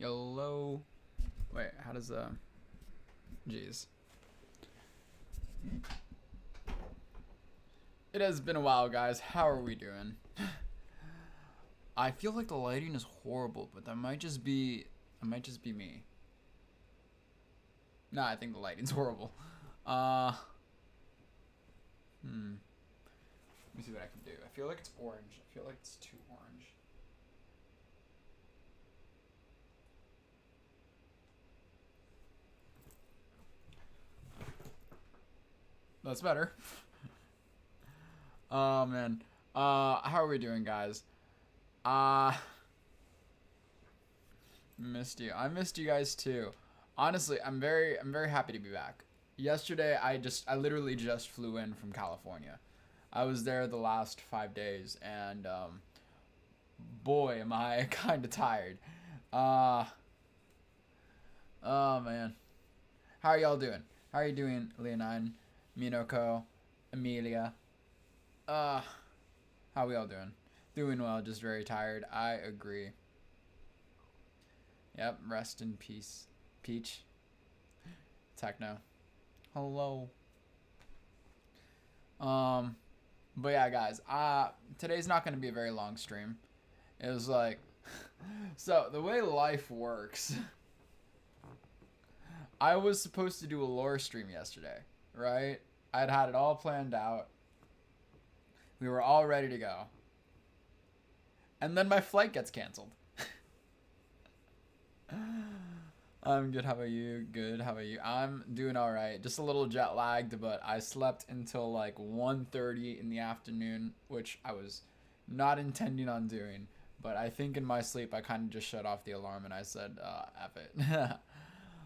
Hello. Wait, how does jeez. It has been a while, guys. How are we doing? I feel like the lighting is horrible, but that might just be me. Nah, I think the lighting's horrible. Let me see what I can do. I feel like it's orange. I feel like it's too orange. That's better. Oh man. How are we doing, guys? Missed you. I missed you guys too. Honestly, I'm very happy to be back. Yesterday, I literally just flew in from California. I was there the last 5 days, and boy, am I kind of tired. Uh, oh man. How are y'all doing? How are you doing, Leonine, Minoko, Amelia? Uh, how we all doing? Doing well, just very tired. I agree. Yep, rest in peace. Peach. Techno. Hello. But yeah, guys, today's not going to be a very long stream. It was like, so the way life works, I was supposed to do a lore stream yesterday, right? I'd had it all planned out. We were all ready to go. And then my flight gets canceled. I'm good. How about you? Good. How about you? I'm doing all right. Just a little jet lagged, but I slept until like 1:30 in the afternoon, which I was not intending on doing. But I think in my sleep, I kind of just shut off the alarm and I said, F it.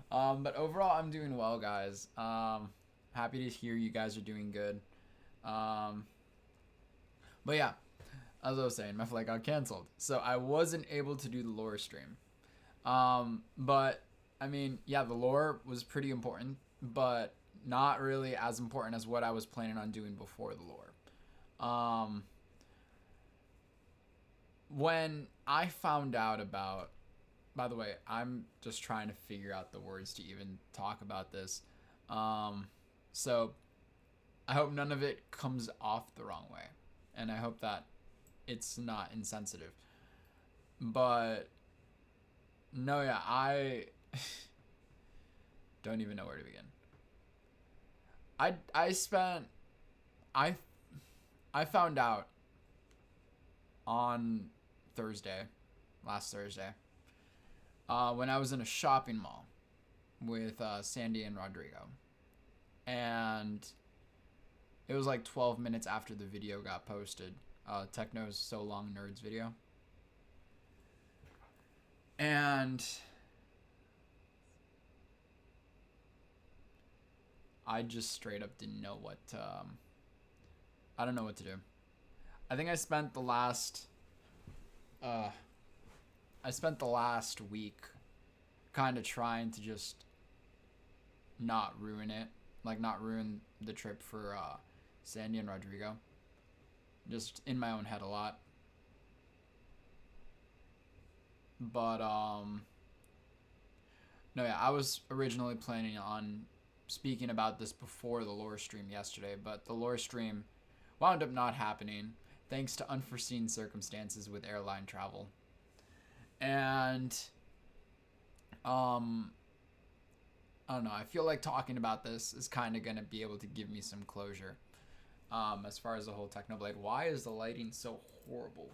But overall, I'm doing well, guys. Happy to hear you guys are doing good. But yeah, as I was saying, my flight got canceled. So I wasn't able to do the lore stream. But I mean, yeah, the lore was pretty important, but not really as important as what I was planning on doing before the lore. When I found out about, by the way, I'm just trying to figure out the words to even talk about this. So I hope none of it comes off the wrong way, and I hope that it's not insensitive. But no, yeah, I don't even know where to begin. I found out on last Thursday, when I was in a shopping mall with Sandy and Rodrigo, and it was like 12 minutes after the video got posted, Techno's So Long Nerds video. And I just straight up didn't know what I don't know what to do. I think I spent the last week kind of trying to just not ruin it, like not ruin the trip for Sandy and Rodrigo. Just in my own head a lot. But no, yeah, I was originally planning on speaking about this before the lore stream yesterday, but the lore stream wound up not happening thanks to unforeseen circumstances with airline travel. And I don't know, I feel like talking about this is kind of going to be able to give me some closure. As far as the whole Technoblade, why is the lighting so horrible?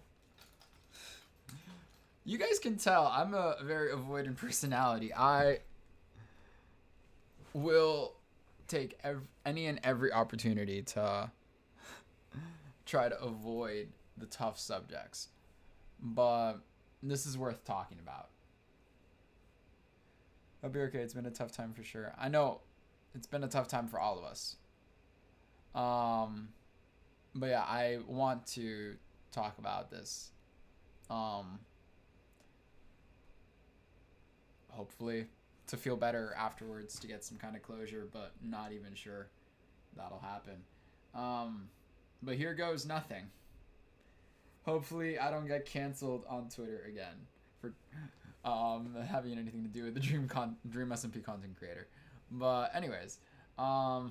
You guys can tell I'm a very avoidant personality. I will take any and every opportunity to try to avoid the tough subjects. But this is worth talking about. I'll be okay. It's been a tough time for sure. I know it's been a tough time for all of us. But yeah, I want to talk about this. Hopefully to feel better afterwards, to get some kind of closure, but not even sure that'll happen. But here goes nothing. Hopefully I don't get canceled on Twitter again having anything to do with the Dream SMP content creator. But anyways, I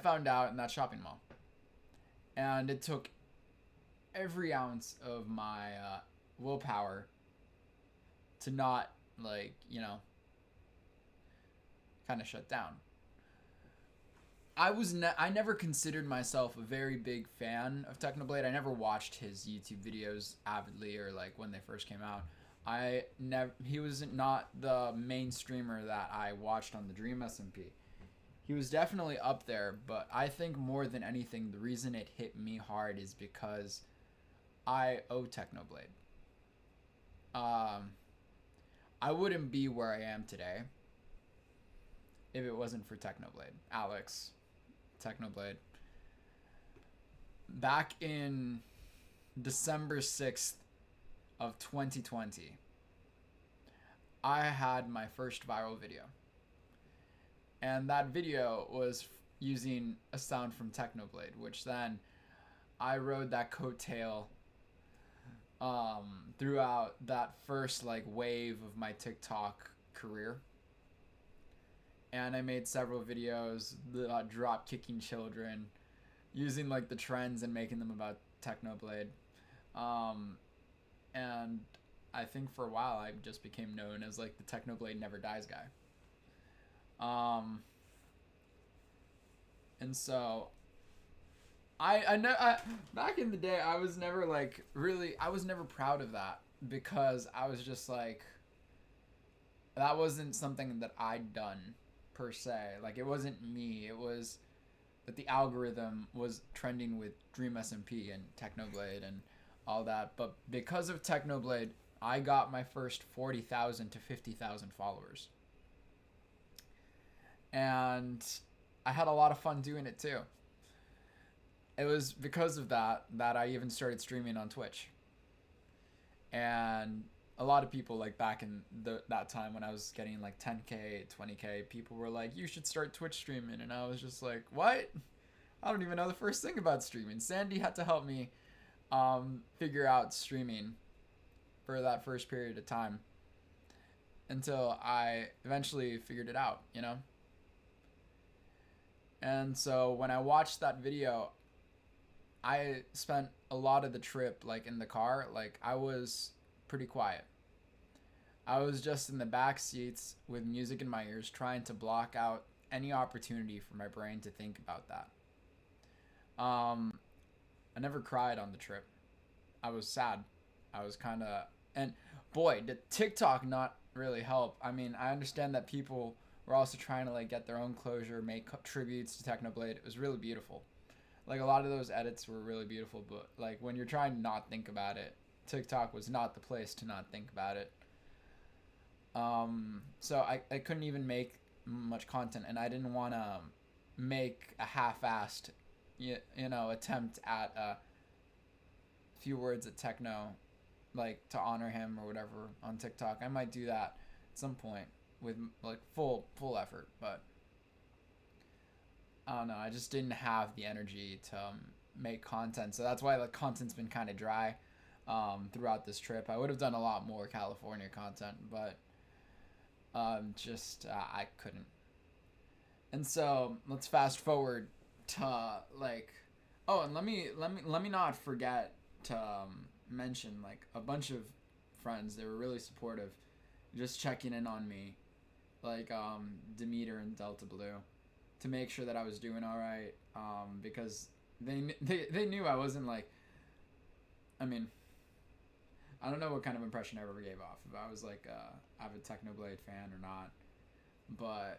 found out in that shopping mall, and it took every ounce of my willpower to not, like, kind of shut down. I never considered myself a very big fan of Technoblade. I never watched his YouTube videos avidly, or like when they first came out. He was not the main streamer that I watched on the Dream SMP. He was definitely up there, but I think more than anything, the reason it hit me hard is because I owe Technoblade. I wouldn't be where I am today if it wasn't for Technoblade. Alex, Technoblade. Back in December 6th of 2020, I had my first viral video. And that video was using a sound from Technoblade, which then I rode that coattail throughout that first like wave of my TikTok career. And I made several videos drop kicking children, using like the trends and making them about Technoblade. And I think for a while I just became known as like the Technoblade Never Dies guy. And so I back in the day I was never like I was never proud of that, because I was just like, that wasn't something that I'd done per se. Like, it wasn't me. It was that the algorithm was trending with Dream SMP and Technoblade and all that. But because of Technoblade, I got my first 40,000 to 50,000 followers. And I had a lot of fun doing it too. It was because of that I even started streaming on Twitch. And a lot of people, like back in that time when I was getting like 10K, 20K, people were like, you should start Twitch streaming. And I was just like, what? I don't even know the first thing about streaming. Sandy had to help me figure out streaming for that first period of time until I eventually figured it out, you know? And so when I watched that video, I spent a lot of the trip like in the car. Like, I was pretty quiet. I was just in the back seats with music in my ears, trying to block out any opportunity for my brain to think about that. I never cried on the trip. I was sad. I was kind of, and boy, did TikTok not really help. I mean, I understand that people were also trying to like get their own closure, make tributes to Technoblade. It was really beautiful. Like, a lot of those edits were really beautiful, but like when you're trying to not think about it, TikTok was not the place to not think about it. So I couldn't even make much content, and I didn't want to make a half-assed, you know, attempt at a few words at Techno, like to honor him or whatever on TikTok. I might do that at some point with like full effort, but I don't know. I just didn't have the energy to make content, so that's why the content's been kind of dry throughout this trip. I would have done a lot more California content, but I couldn't. And so let's fast forward to like, oh, and let me not forget to mention like a bunch of friends. They were really supportive, just checking in on me, like Demeter and Delta Blue, to make sure that I was doing all right, because they knew I wasn't like, I mean, I don't know what kind of impression I ever gave off, if I was like a avid Technoblade fan or not, but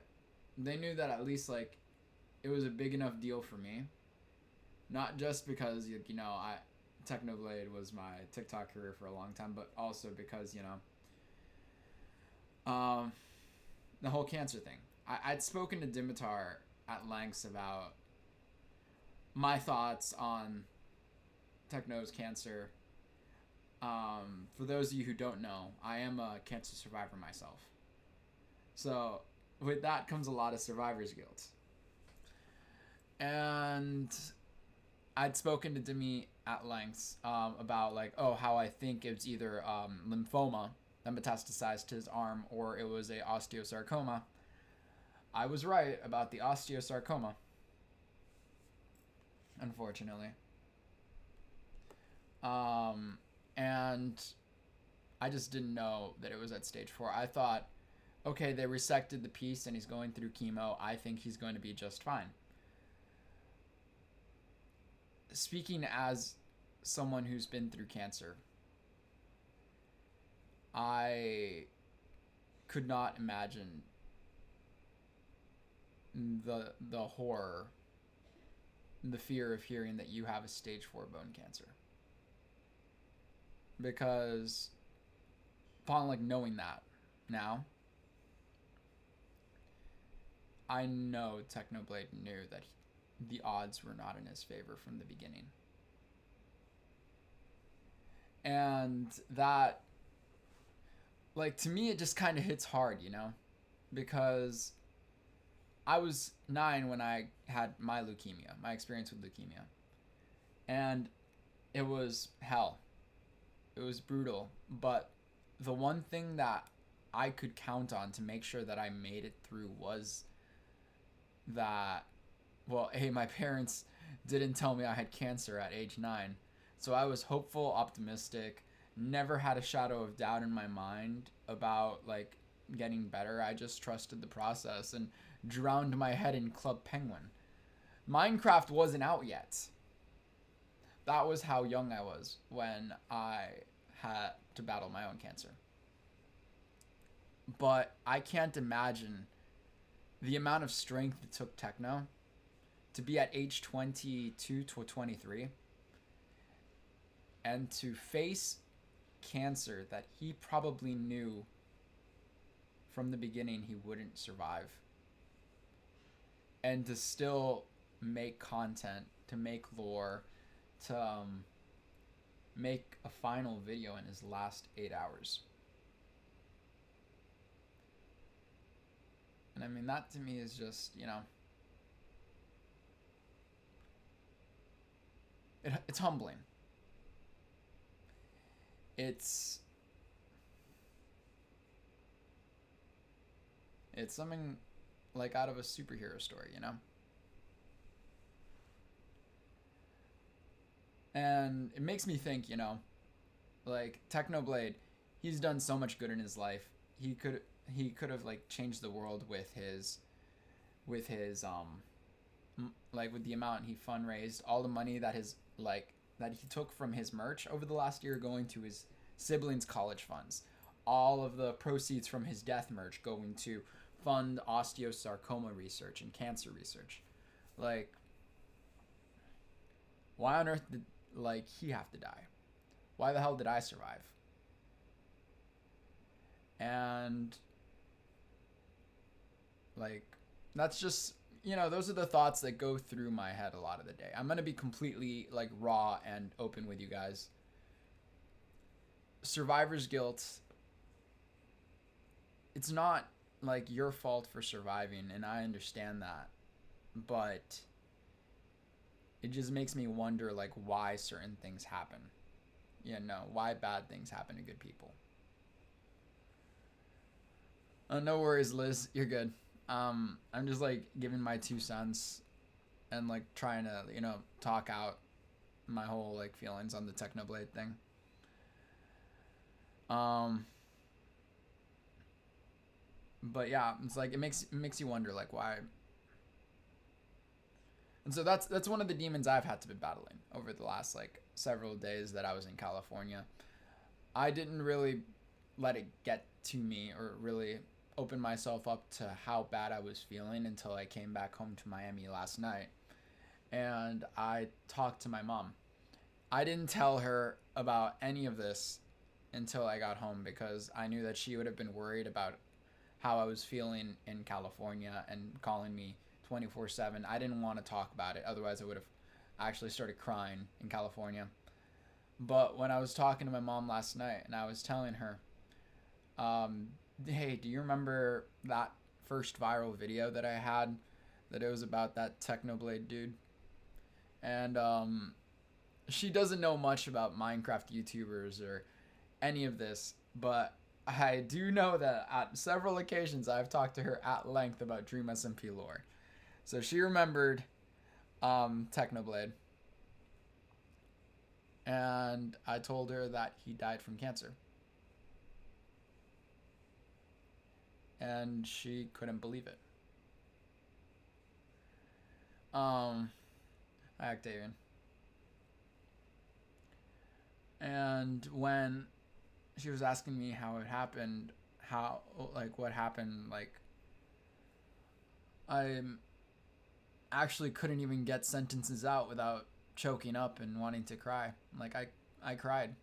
they knew that at least like it was a big enough deal for me, not just because, you know, Technoblade was my TikTok career for a long time, but also because, you know, the whole cancer thing. I'd spoken to Dimitar at lengths about my thoughts on Techno's cancer. For those of you who don't know, I am a cancer survivor myself. So with that comes a lot of survivor's guilt. And I'd spoken to Demi at length about like, oh, how I think it's either lymphoma that metastasized to his arm or it was a osteosarcoma. I was right about the osteosarcoma, unfortunately. And I just didn't know that it was at stage 4. I thought, okay, they resected the piece and he's going through chemo. I think he's going to be just fine. Speaking as someone who's been through cancer, I could not imagine the horror, the fear of hearing that you have a stage 4 bone cancer. Because upon like knowing that now, I know Technoblade knew that the odds were not in his favor from the beginning. And that, like, to me, it just kind of hits hard, you know? Because I was 9 when I had my leukemia, my experience with leukemia. And it was hell. It was brutal. But the one thing that I could count on to make sure that I made it through was that, well, hey, my parents didn't tell me I had cancer at age 9. So I was hopeful, optimistic, never had a shadow of doubt in my mind about like getting better. I just trusted the process and drowned my head in Club Penguin. Minecraft wasn't out yet. That was how young I was when I had to battle my own cancer. But I can't imagine the amount of strength it took Techno to be at age 22 to 23 and to face cancer that he probably knew from the beginning he wouldn't survive, and to still make content, to make lore, to make a final video in his last 8 hours. And I mean, that to me is just, you know, it's humbling. It's something like out of a superhero story, you know? And it makes me think, you know, like Technoblade, he's done so much good in his life. He could have like changed the world with his like with the amount he fundraised, all the money that that he took from his merch over the last year going to his siblings' college funds, all of the proceeds from his death merch going to fund osteosarcoma research and cancer research. Like, why on earth did like he have to die? Why the hell did I survive? And like, that's just, you know, those are the thoughts that go through my head a lot of the day. I'm gonna be completely like raw and open with you guys. Survivor's guilt, it's not like your fault for surviving, and I understand that, but it just makes me wonder like why certain things happen. You know, why bad things happen to good people. No worries, Liz, you're good. I'm just like giving my 2 cents and like trying to, you know, talk out my whole like feelings on the Technoblade thing. But yeah, it's like it makes you wonder like why. And so that's one of the demons I've had to be battling over the last like several days that I was in California. I didn't really let it get to me or really open myself up to how bad I was feeling until I came back home to Miami last night and I talked to my mom. I didn't tell her about any of this until I got home because I knew that she would have been worried about how I was feeling in California and calling me 24/7. I didn't want to talk about it. Otherwise, I would have actually started crying in California. But when I was talking to my mom last night and I was telling her, hey, do you remember that first viral video that I had that it was about that Technoblade dude? And she doesn't know much about Minecraft YouTubers or any of this, but I do know that at several occasions I've talked to her at length about Dream SMP lore. So she remembered Technoblade. And I told her that he died from cancer. And she couldn't believe it. Hi, Octavian. And when she was asking me how it happened, what happened, I actually couldn't even get sentences out without choking up and wanting to cry. I cried.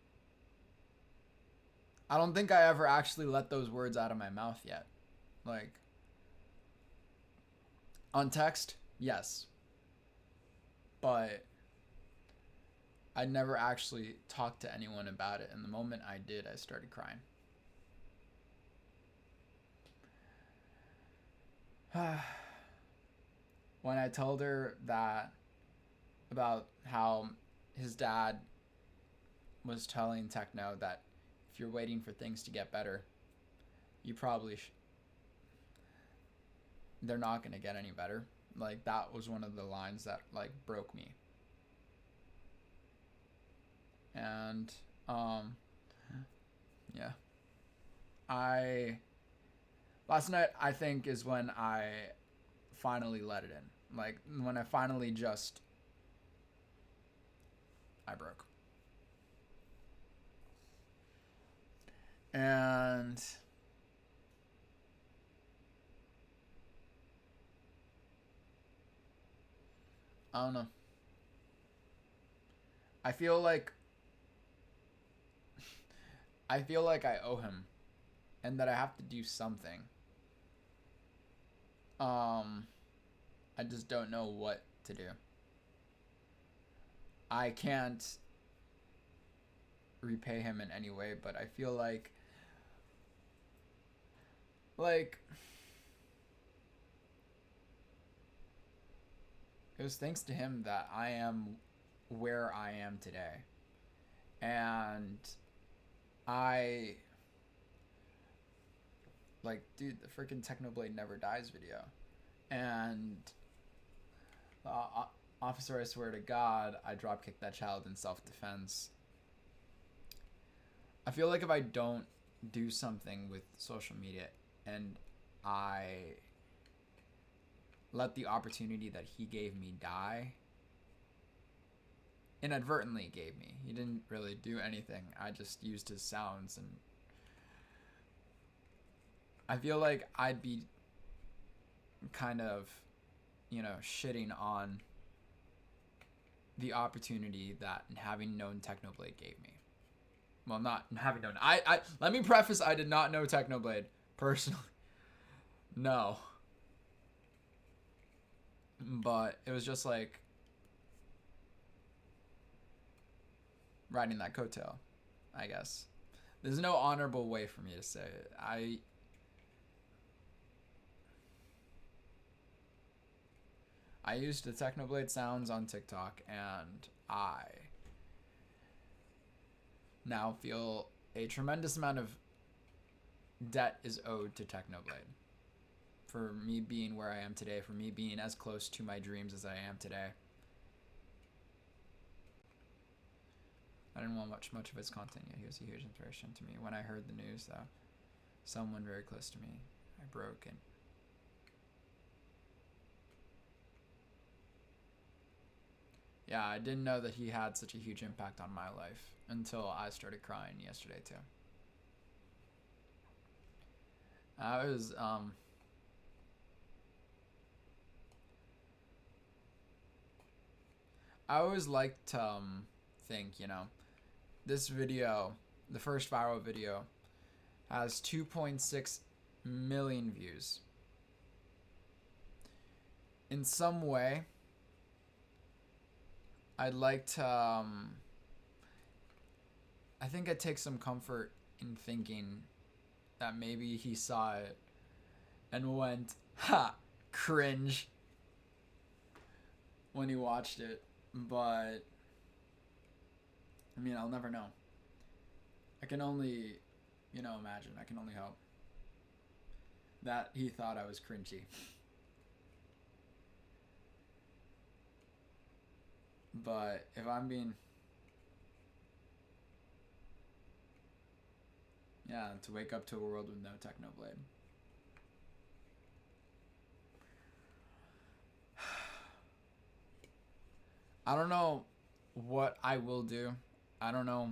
I don't think I ever actually let those words out of my mouth yet. On text, yes. But I never actually talked to anyone about it, and the moment I did, I started crying. When I told her about how his dad was telling Techno that if you're waiting for things to get better, you probably they're not going to get any better. That was one of the lines that broke me. And yeah. Last night I think is when I finally let it in. When I finally I broke. And I don't know. I feel like I owe him and that I have to do something. I just don't know what to do. I can't repay him in any way, but I feel like it was thanks to him that I am where I am today. And dude, the freaking Technoblade Never Dies video. And officer, I swear to God, I drop-kicked that child in self-defense. I feel like if I don't do something with social media and I let the opportunity that he gave me die, inadvertently gave me. He didn't really do anything. I just used his sounds, and I feel like I'd be kind of, shitting on the opportunity that having known Technoblade gave me. Well, not having known. I let me preface, I did not know Technoblade personally. No. But it was just riding that coattail, I guess. There's no honorable way for me to say it. I used the Technoblade sounds on TikTok, and I now feel a tremendous amount of debt is owed to Technoblade for me being where I am today, for me being as close to my dreams as I am today. I didn't want much of his content yet. He was a huge inspiration to me. When I heard the news, though, someone very close to me, I broke. And yeah, I didn't know that he had such a huge impact on my life until I started crying yesterday too. I always liked to think, this video, the first viral video, has 2.6 million views. In some way, I'd like to I think I take some comfort in thinking that maybe he saw it and went, ha, cringe, when he watched it. But I mean, I'll never know. I can only, imagine. I can only hope that he thought I was cringy. But if I'm being, yeah, to wake up to a world with no Technoblade. I don't know what I will do. I don't know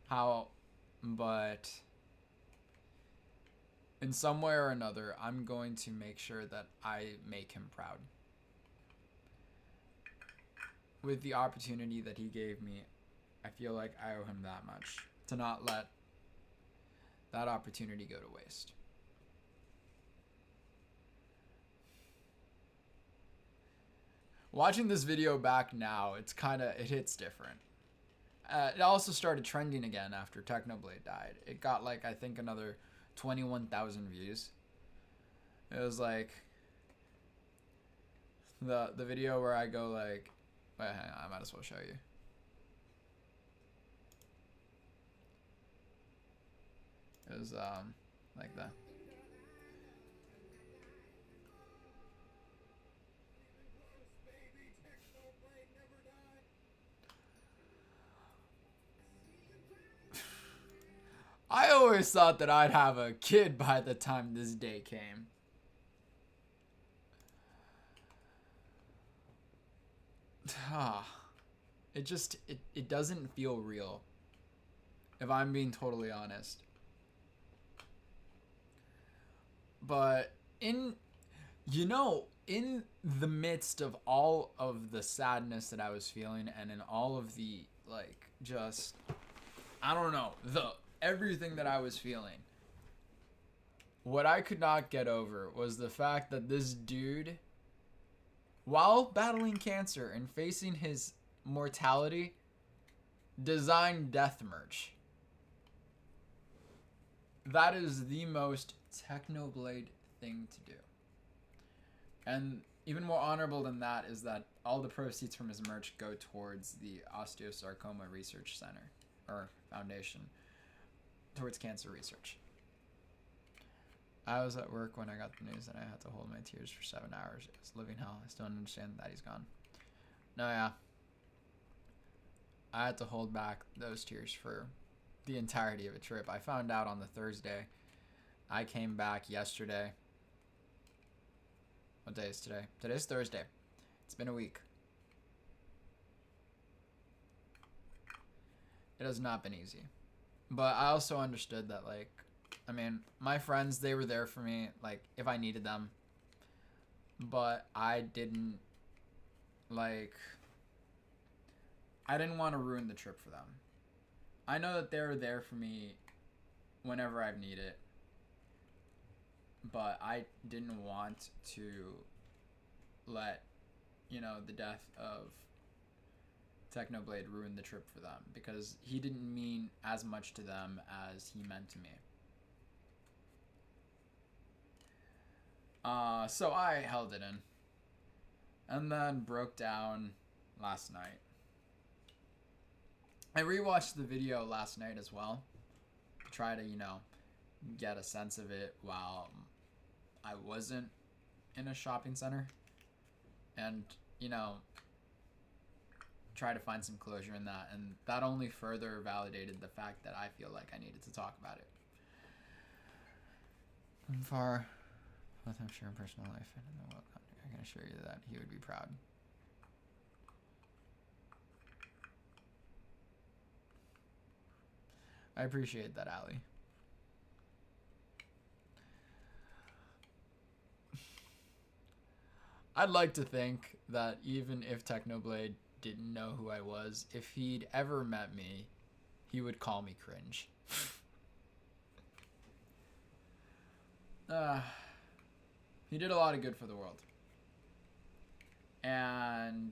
how, but in some way or another, I'm going to make sure that I make him proud. With the opportunity that he gave me, I feel like I owe him that much to not let that opportunity go to waste. Watching this video back now, it hits different. It also started trending again after Technoblade died. It got like, I think, another 21,000 views. It was like the video where I go like, wait, hang on, I might as well show you. It was like that. I always thought that I'd have a kid by the time this day came. It doesn't feel real, if I'm being totally honest. But in the midst of all of the sadness that I was feeling, and in all of the, like, just, I don't know, everything that I was feeling, what I could not get over was the fact that this dude, while battling cancer and facing his mortality, designed death merch. That is the most Technoblade thing to do. And even more honorable than that is that all the proceeds from his merch go towards the Osteosarcoma Research Center, or Foundation, towards cancer research. I was at work when I got the news and I had to hold my tears for 7 hours. It was living hell. I still don't understand that he's gone. No, yeah. I had to hold back those tears for the entirety of a trip. I found out on the Thursday. I came back yesterday. What day is today? Today's Thursday. It's been a week. It has not been easy. But I also understood that, like, I mean, my friends, they were there for me, like, if I needed them. But I didn't want to ruin the trip for them. I know that they're there for me whenever I need it. But I didn't want to let, the death of Technoblade ruined the trip for them, because he didn't mean as much to them as he meant to me. So I held it in, and then broke down last night. I rewatched the video last night as well, to try to, get a sense of it while I wasn't in a shopping center, and, try to find some closure in that, and that only further validated the fact that I feel like I needed to talk about it. From far, both I'm sure in personal life and in the world, I can assure you that he would be proud. I appreciate that, Ali. I'd like to think that even if Technoblade didn't know who I was, if he'd ever met me, he would call me cringe. He did a lot of good for the world. And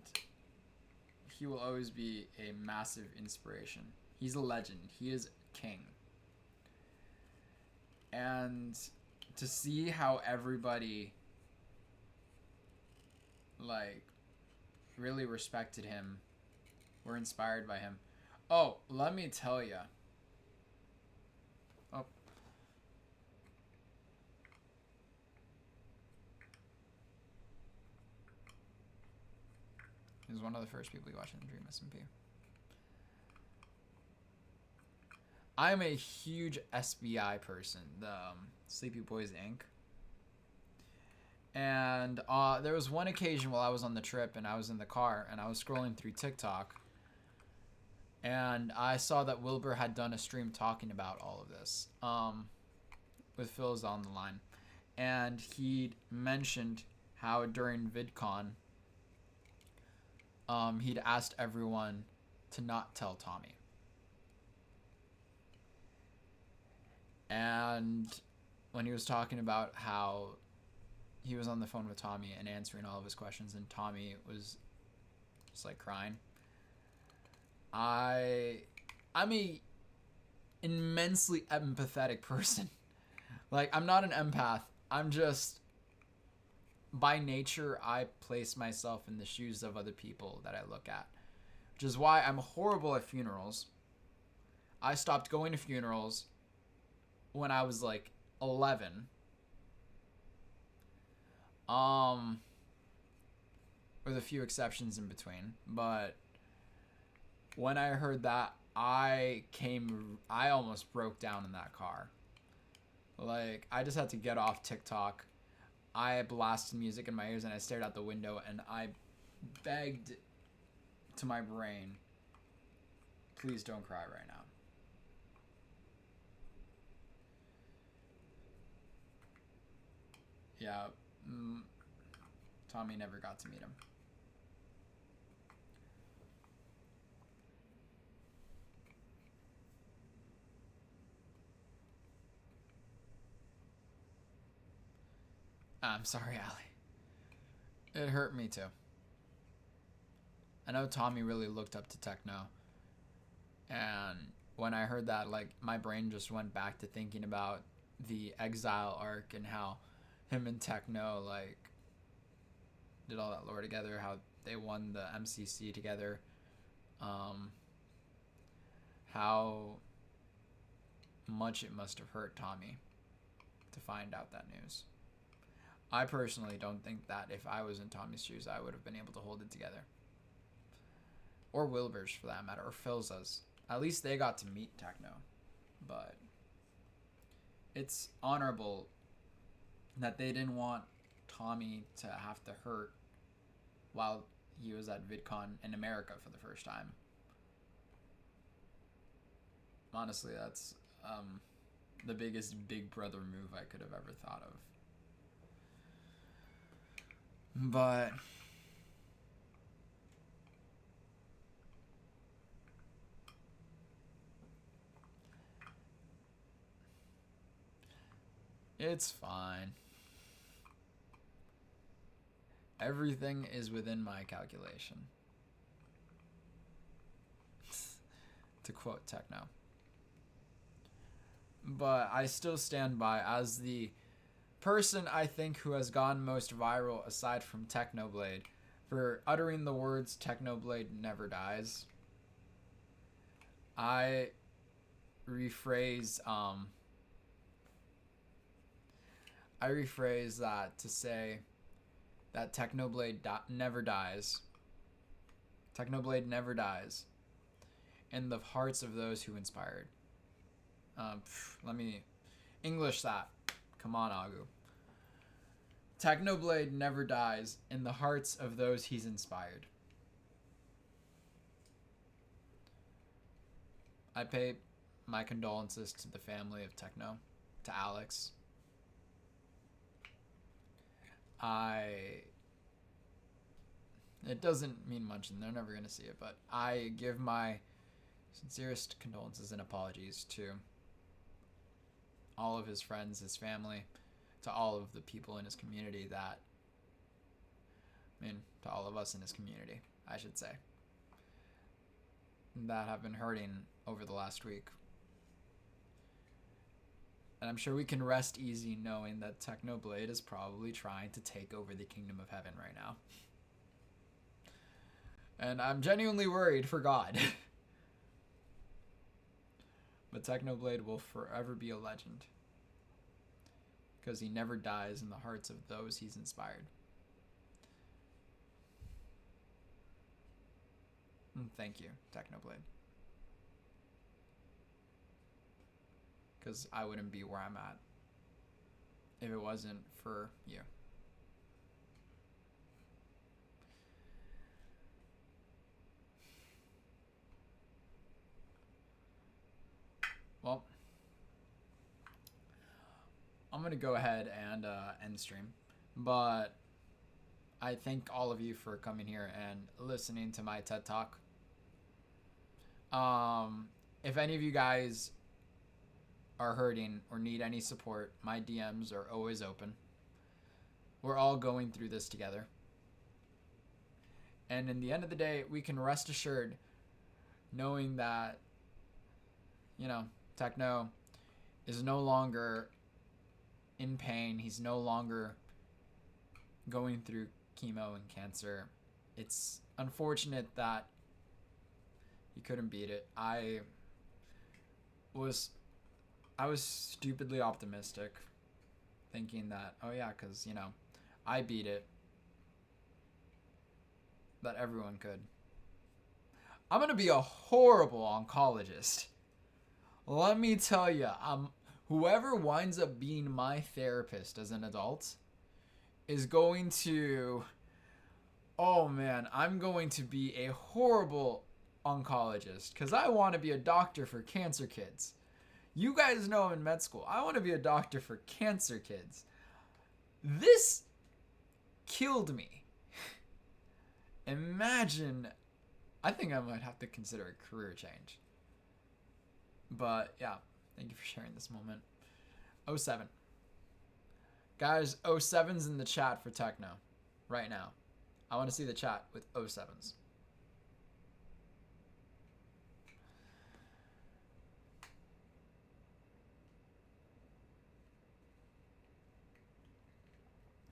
he will always be a massive inspiration. He's a legend. He is king. And to see how everybody, like, really respected him, were inspired by him. Oh, let me tell you. Oh. He was one of the first people you watched in Dream SMP. I'm a huge SBI person, the Sleepy Boys Inc. And there was one occasion while I was on the trip and I was in the car and I was scrolling through TikTok and I saw that Wilbur had done a stream talking about all of this with Phil's on the line. And he mentioned how during VidCon he'd asked everyone to not tell Tommy. And when he was talking about how he was on the phone with Tommy and answering all of his questions and Tommy was just like crying. I'm a immensely empathetic person. Like, I'm not an empath. I'm just, by nature, I place myself in the shoes of other people that I look at. Which is why I'm horrible at funerals. I stopped going to funerals when I was like 11. With a few exceptions in between, but when I heard that, I almost broke down in that car. Like, I just had to get off TikTok. I blasted music in my ears and I stared out the window and I begged to my brain, please don't cry right now. Yeah, Tommy never got to meet him. I'm sorry, Allie. It hurt me too. I know Tommy really looked up to Techno. And when I heard that, like, my brain just went back to thinking about the Exile arc and how him and Techno, like, did all that lore together, how they won the MCC together, how much it must have hurt Tommy to find out that news. I personally don't think that if I was in Tommy's shoes, I would have been able to hold it together. Or Wilbur's, for that matter, or Phil's. At least they got to meet Techno. But it's honorable that they didn't want Tommy to have to hurt while he was at VidCon in America for the first time. Honestly, that's the biggest Big Brother move I could have ever thought of. But it's fine. Everything is within my calculation. To quote Techno. But I still stand by as the person I think who has gone most viral aside from Technoblade for uttering the words Technoblade never dies. I rephrase that to say that Technoblade never dies. Technoblade never dies in the hearts of those who inspired. Let me English that. Come on, Agu. Technoblade never dies in the hearts of those he's inspired. I pay my condolences to the family of Techno, to Alex. It doesn't mean much and they're never going to see it, but I give my sincerest condolences and apologies to all of his friends, his family, to all of the people in his community to all of us in his community, I should say, that have been hurting over the last week. And I'm sure we can rest easy knowing that Technoblade is probably trying to take over the Kingdom of Heaven right now. And I'm genuinely worried for God. But Technoblade will forever be a legend. Because he never dies in the hearts of those he's inspired. And thank you, Technoblade. Because I wouldn't be where I'm at if it wasn't for you. Well, I'm going to go ahead and end stream. But I thank all of you for coming here and listening to my TED Talk. If any of you guys are hurting or need any support, my DMs are always open. We're all going through this together. And in the end of the day, we can rest assured knowing that, you know, Techno is no longer in pain. He's no longer going through chemo and cancer. It's unfortunate that he couldn't beat it. I was stupidly optimistic, thinking that, oh yeah, because, you know, I beat it, that everyone could. I'm going to be a horrible oncologist. Let me tell you, whoever winds up being my therapist as an adult is going to, oh man, I'm going to be a horrible oncologist because I want to be a doctor for cancer kids. You guys know I'm in med school. I want to be a doctor for cancer kids. This killed me. Imagine, I think I might have to consider a career change. But yeah, thank you for sharing this moment. 07. Guys, 07's in the chat for Techno right now. I want to see the chat with 07s.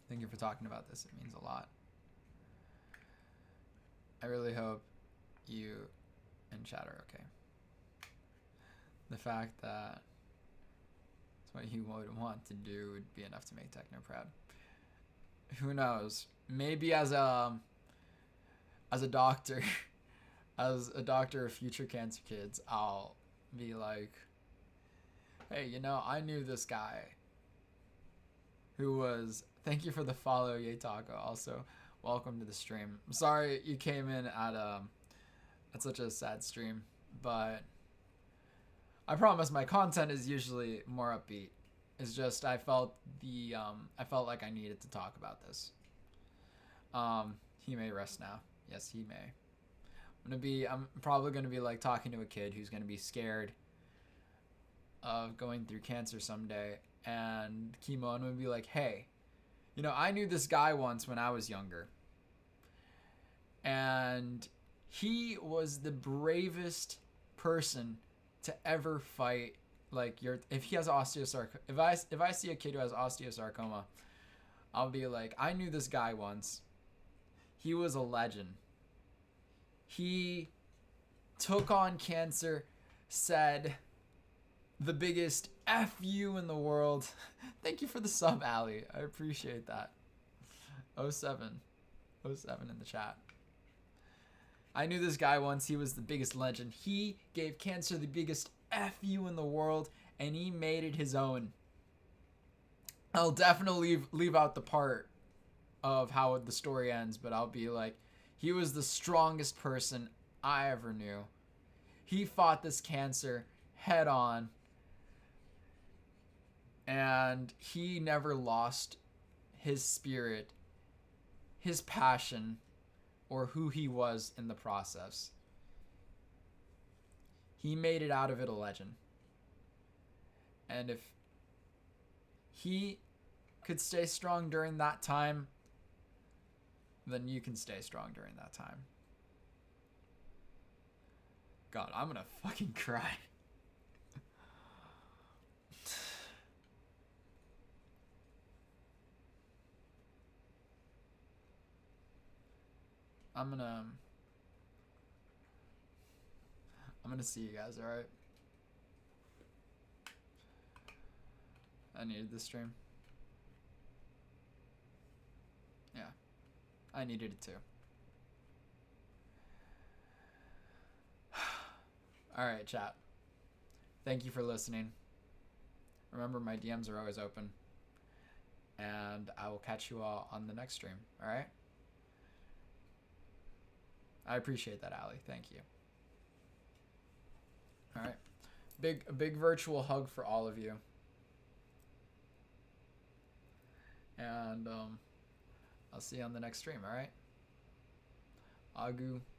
Thank you for talking about this. It means a lot. I really hope you and chat are okay. The fact that it's what you would want to do would be enough to make Techno proud. Who knows? Maybe as a doctor, as a doctor of future cancer kids, I'll be like, hey, you know, I knew this guy who was, thank you for the follow, Yataka. Also, welcome to the stream. I'm sorry you came in at such a sad stream, but I promise my content is usually more upbeat. It's just I felt like I needed to talk about this. He may rest now. Yes, he may. I'm probably gonna be like talking to a kid who's gonna be scared of going through cancer someday and chemo, and I'm gonna be like, hey, you know, I knew this guy once when I was younger, and he was the bravest person to ever fight. Like, if he has osteosarcoma, if I see a kid who has osteosarcoma, I'll be like, I knew this guy once. He was a legend. He took on cancer, said the biggest F you in the world. Thank you for the sub, Ali. I appreciate that. 07 in the chat. I knew this guy once. He was the biggest legend. He gave cancer the biggest F you in the world, and he made it his own. I'll definitely leave out the part of how the story ends, but I'll be like, he was the strongest person I ever knew. He fought this cancer head on, and he never lost his spirit, his passion, or who he was in the process. He made it out of it a legend. And if he could stay strong during that time, then you can stay strong during that time. God, I'm gonna fucking cry. I'm gonna I'm gonna see you guys, alright? I needed this stream. Yeah. I needed it too. Alright, chat. Thank you for listening. Remember, my DMs are always open. And I will catch you all on the next stream, alright? I appreciate that, Ali. Thank you. Alright. A big virtual hug for all of you. And I'll see you on the next stream, alright? Agu.